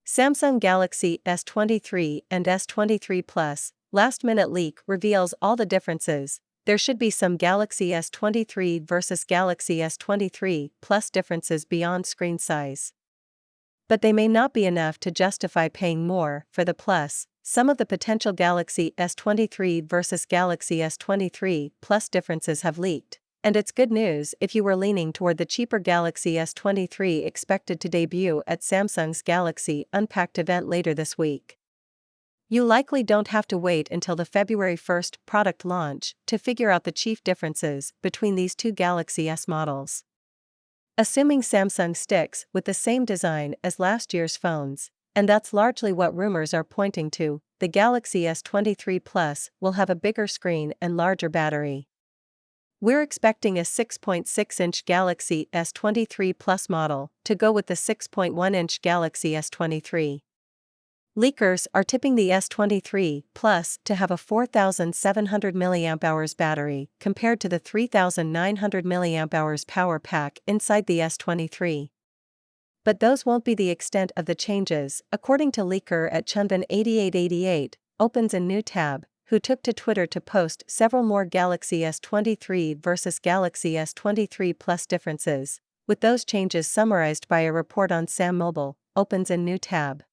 Samsung Galaxy S23 and S23 Plus, last-minute leak reveals all the differences. There should be some Galaxy S23 versus Galaxy S23 Plus differences beyond screen size. But they may not be enough to justify paying more for the Plus. Some of the potential Galaxy S23 versus Galaxy S23 Plus differences have leaked. And it's good news if you were leaning toward the cheaper Galaxy S23 expected to debut at Samsung's Galaxy Unpacked event later this week. You likely don't have to wait until the February 1st product launch to figure out the chief differences between these two Galaxy S models. Assuming Samsung sticks with the same design as last year's phones, and that's largely what rumors are pointing to, the Galaxy S23 Plus will have a bigger screen and larger battery. We're expecting a 6.6-inch Galaxy S23 Plus model to go with the 6.1-inch Galaxy S23. Leakers are tipping the S23 Plus to have a 4,700 mAh battery compared to the 3,900 mAh power pack inside the S23. But those won't be the extent of the changes, according to leaker at Chunbin8888, opens a new tab, who took to Twitter to post several more Galaxy S23 versus Galaxy S23 Plus differences, with those changes summarized by a report on Sam Mobile, opens a new tab.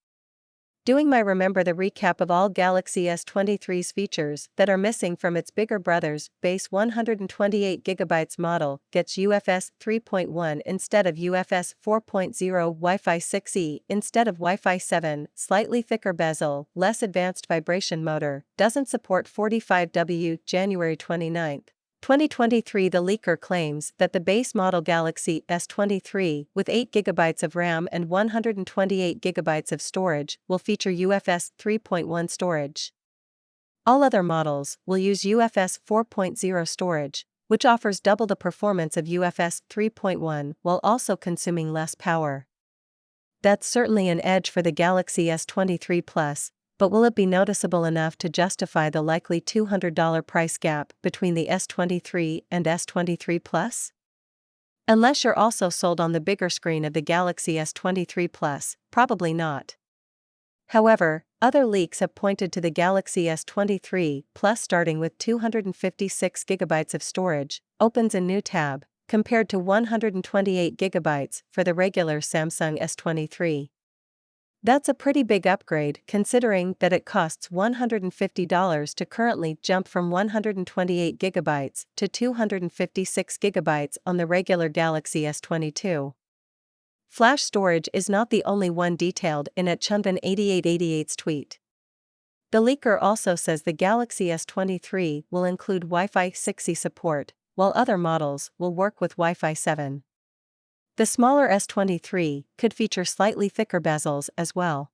Doing my remember the recap of all Galaxy S23's features that are missing from its bigger brother's base 128GB model gets UFS 3.1 instead of UFS 4.0, Wi-Fi 6E instead of Wi-Fi 7, slightly thicker bezel, less advanced vibration motor, doesn't support 45W. January 29, 2023. The leaker claims that the base model Galaxy S23 with 8GB of RAM and 128GB of storage will feature UFS 3.1 storage. All other models will use UFS 4.0 storage, which offers double the performance of UFS 3.1 while also consuming less power. That's certainly an edge for the Galaxy S23 Plus. But will it be noticeable enough to justify the likely $200 price gap between the S23 and S23 Plus? Unless you're also sold on the bigger screen of the Galaxy S23 Plus, probably not. However, other leaks have pointed to the Galaxy S23 Plus starting with 256GB of storage, opens a new tab, compared to 128GB for the regular Samsung S23. That's a pretty big upgrade considering that it costs $150 to currently jump from 128GB to 256GB on the regular Galaxy S22. Flash storage is not the only one detailed in at Chunbin8888's tweet. The leaker also says the Galaxy S23 will include Wi-Fi 6E support, while other models will work with Wi-Fi 7. The smaller S23 could feature slightly thicker bezels as well.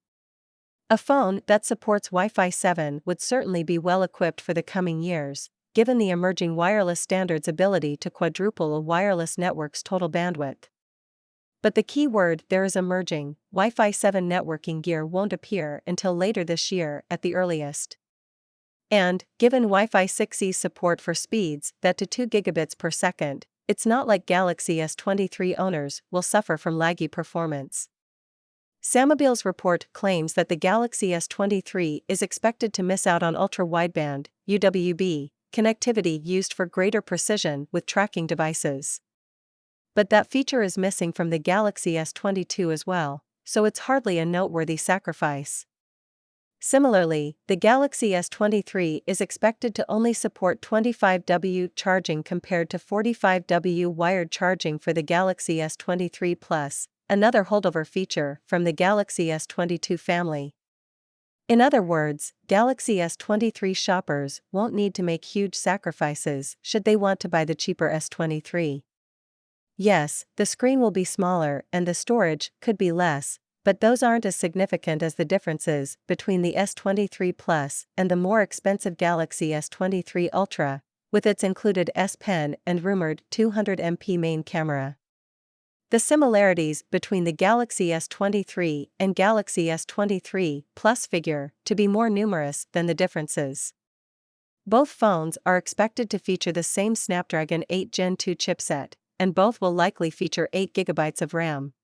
A phone that supports Wi-Fi 7 would certainly be well equipped for the coming years, given the emerging wireless standard's ability to quadruple a wireless network's total bandwidth. But the key word there is emerging. Wi-Fi 7 networking gear won't appear until later this year at the earliest. And, given Wi-Fi 6E's support for speeds that to 2 gigabits per second, it's not like Galaxy S23 owners will suffer from laggy performance. Sammobile's report claims that the Galaxy S23 is expected to miss out on ultra-wideband (UWB) connectivity used for greater precision with tracking devices. But that feature is missing from the Galaxy S22 as well, so it's hardly a noteworthy sacrifice. Similarly, the Galaxy S23 is expected to only support 25W charging compared to 45W wired charging for the Galaxy S23 Plus, another holdover feature from the Galaxy S22 family. In other words, Galaxy S23 shoppers won't need to make huge sacrifices should they want to buy the cheaper S23. Yes, the screen will be smaller and the storage could be less, but those aren't as significant as the differences between the S23 Plus and the more expensive Galaxy S23 Ultra, with its included S Pen and rumored 200MP main camera. The similarities between the Galaxy S23 and Galaxy S23 Plus figure to be more numerous than the differences. Both phones are expected to feature the same Snapdragon 8 Gen 2 chipset, and both will likely feature 8GB of RAM.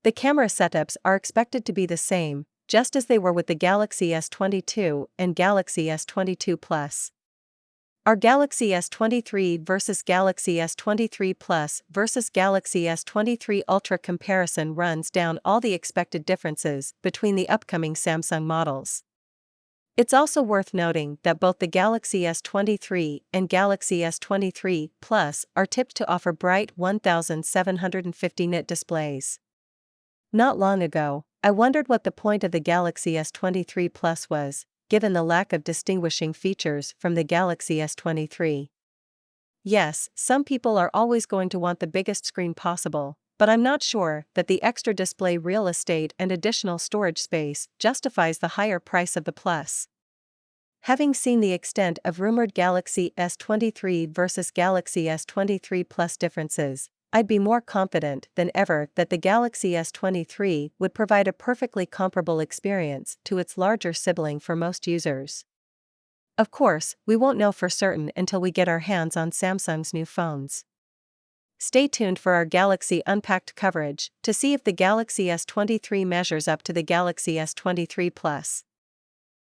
The camera setups are expected to be the same, just as they were with the Galaxy S22 and Galaxy S22 Plus. Our Galaxy S23 versus Galaxy S23 Plus versus Galaxy S23 Ultra comparison runs down all the expected differences between the upcoming Samsung models. It's also worth noting that both the Galaxy S23 and Galaxy S23 Plus are tipped to offer bright 1750 nit displays. Not long ago, I wondered what the point of the Galaxy S23 Plus was, given the lack of distinguishing features from the Galaxy S23. Yes, some people are always going to want the biggest screen possible, but I'm not sure that the extra display real estate and additional storage space justifies the higher price of the Plus. Having seen the extent of rumored Galaxy S23 versus Galaxy S23 Plus differences, I'd be more confident than ever that the Galaxy S23 would provide a perfectly comparable experience to its larger sibling for most users. Of course, we won't know for certain until we get our hands on Samsung's new phones. Stay tuned for our Galaxy Unpacked coverage to see if the Galaxy S23 measures up to the Galaxy S23 Plus.